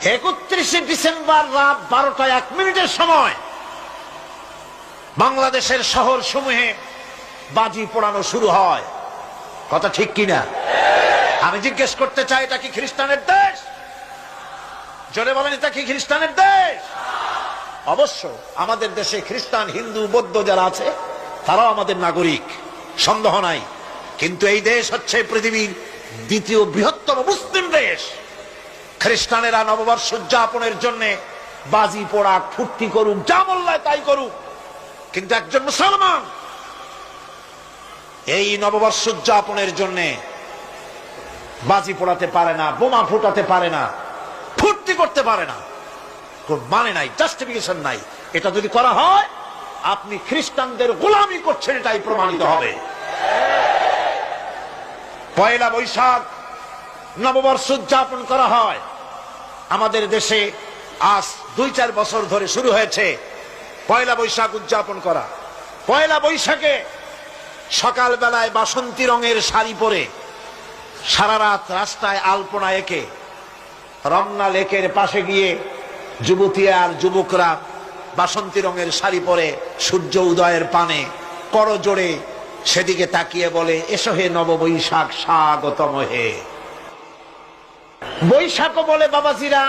31শে December রাত 12টা 1 মিনিটের সময় বাংলাদেশের শহর সমূহে বাজি পোড়ানো শুরু হয়। কথা ঠিক কিনা? আমি জিজ্ঞেস করতে চাই, এটা কি খ্রিস্টানের দেশ? জোরে বলেন, এটা কি খ্রিস্টানের দেশ? অবশ্য আমাদের দেশে খ্রিস্টান, হিন্দু, বৌদ্ধ যারা আছে তারাও আমাদের নাগরিক, সন্দেহ নাই। কিন্তু এই দেশ হচ্ছে পৃথিবীর দ্বিতীয় বৃহত্তম মুসলিম দেশ। খ্রিস্টানেরা নববর্ষ উদযাপনের জন্য বাজি পোড়াক, ফুর্তি করুক, যা মোল্লায় তাই করুক, কিন্তু একজন মুসলমান এই নববর্ষ উদযাপনের জন্য বাজি পোড়াতে পারে না, বোমা ফুটাতে পারে না, ফুর্তি করতে পারে না। কোন মানে নাই, জাস্টিফিকেশন নাই। এটা যদি করা হয় আপনি খ্রিস্টানদের গোলামি করছেন, এটাই প্রমাণিত হবে। পয়লা বৈশাখ নববর্ষ উদযাপন করা হয় আমাদের দেশে। আজ 2-4 বছর ধরে শুরু হয়েছে পয়লা বৈশাখ উদযাপন করা। পয়লা বৈশাখে সকাল বেলায় বাসন্তী রঙের শাড়ি পরে সারা রাত রাস্তায় আলপনা এঁকে রমনা লেকের পাশে গিয়ে যুবতী আর যুবকরা বাসন্তী রঙের শাড়ি পরে সূর্য উদয়ের পানে করজোড়ে সেদিকে তাকিয়ে বলে, এসো হে নববৈশাখ, স্বাগতম হে। বৈশাখ বলে বাবাজিরা